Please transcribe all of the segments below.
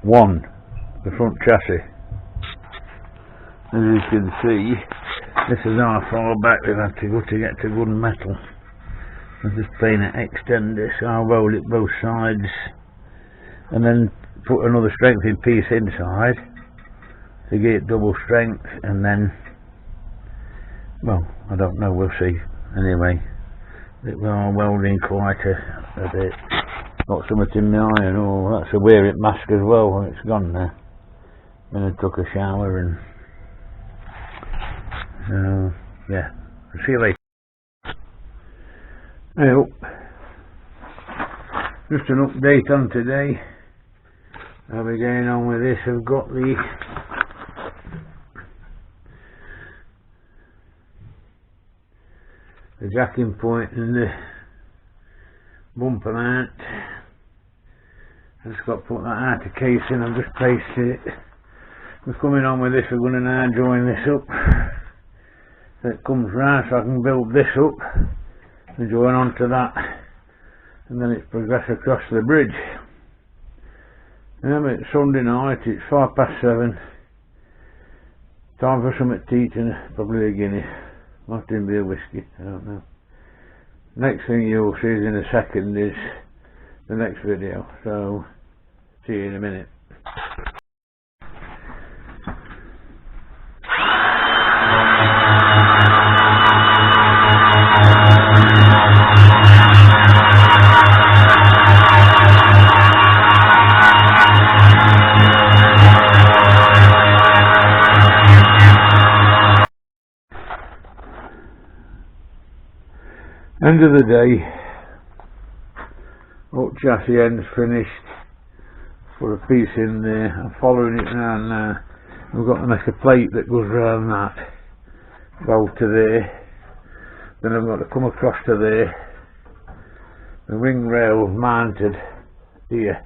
one, the front chassis. As you can see, this is how far back we've had to go to get to good metal. I'm just playing it extender, so I'll roll it both sides and then put another strengthening piece inside to get it double strength, and then, well, I don't know, we'll see. Anyway, we are welding quite a bit. Got something in my eye, and oh, that's a wear it mask as well, and it's gone now. Then I took a shower, and yeah, I'll see you later. Well, just an update on today. How we're going on with this. I've got the jacking point and the bumper mount. I've just got to put that outer case in. I've just placed it. We're coming on with this. We're going to now join this up so it comes round, so I can build this up and join onto that, and then it's progress across the bridge. Remember, it's Sunday night, it's 7:05. Time for some to eat and probably a Guinness. Might even be a whiskey, I don't know. Next thing you'll see is in a second is the next video, so see you in a minute. End of the day, up chassis end's finished. Put a piece in there. I'm following it round now. We've got to make a plate that goes round that, go to there. Then I've got to come across to there. The wing rail's mounted here,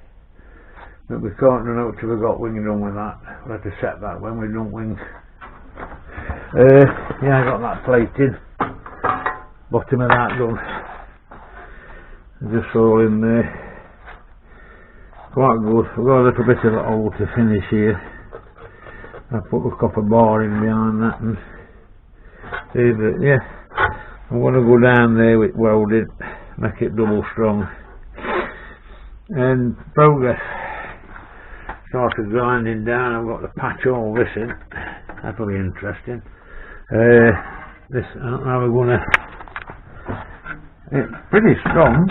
but we can't run out till we've got wing done with that. We'll have to set that when we done wing. Yeah, I got that plate in. Bottom of that done. Just all in there. Quite good. We've got a little bit of a hole to finish here. I put a copper bar in behind that and see, but yeah, I'm going to go down there with welded, make it double strong, and progress. Started grinding down. I've got to patch all this in. That'll be interesting. This, I don't know how we're going to. It's pretty strong.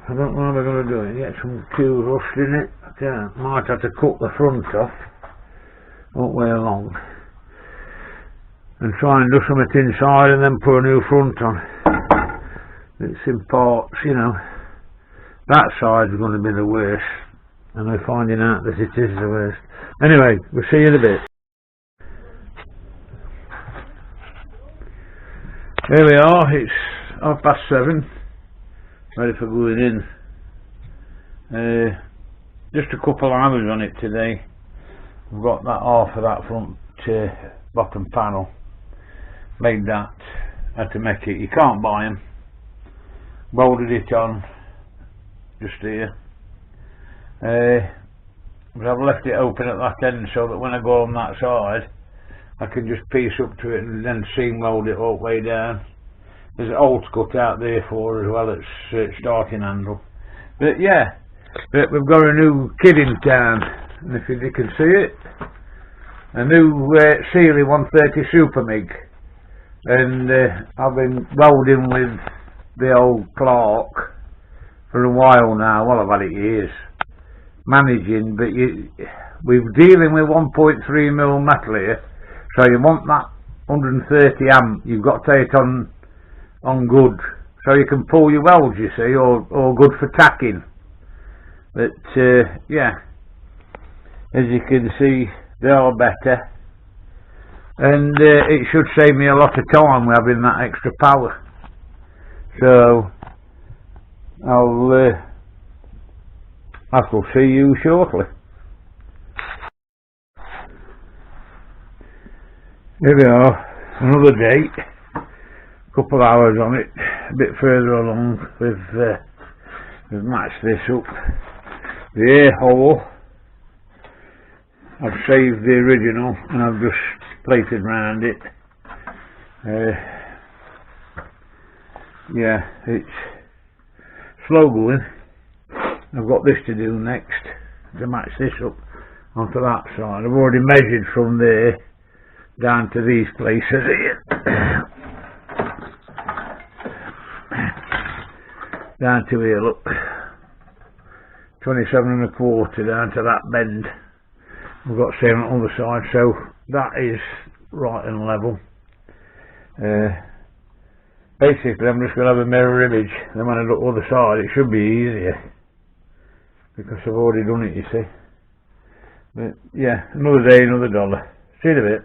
I don't know how we're going to do it. Get some Q rust in it. Might have to cut the front off all the way along and try and do something inside and then put a new front on. It's in parts, you know. That side's going to be the worst, and we're finding out that it is the worst. Anyway, we'll see you in a bit. Here we are, it's 7:30, ready for going in. Just a couple of hours on it today. We've got that off of that front bottom panel. Made that, had to make it, you can't buy them. Welded it on, just here. But I've left it open at that end so that when I go on that side, I can just piece up to it and then seam weld it all the way down. There's an old cut out there for as well, it's starting handle. But yeah, but we've got a new kid in town, and if you can see it, a new Sealy 130 Super MIG, and I've been welding with the old Clark for a while now. Well, I've had it years managing, but we're dealing with 1.3mm metal here. So you want that 130 amp, you've got to take it on good, so you can pull your welds, you see, or good for tacking. But yeah, as you can see, they are better, and it should save me a lot of time with having that extra power. So I shall see you shortly. Here we are, another day, couple of hours on it, a bit further along. We've matched this up. The air hole, I've saved the original and I've just plated round it. Yeah, it's slow going. I've got this to do next to match this up onto that side. I've already measured from there down to these places here. Down to here, look. 27.25 down to that bend. We've got same on the other side, so that is right and level. Basically I'm just going to have a mirror image, then when I look other side it should be easier because I've already done it, you see. But yeah, another day, another dollar. See you in a bit.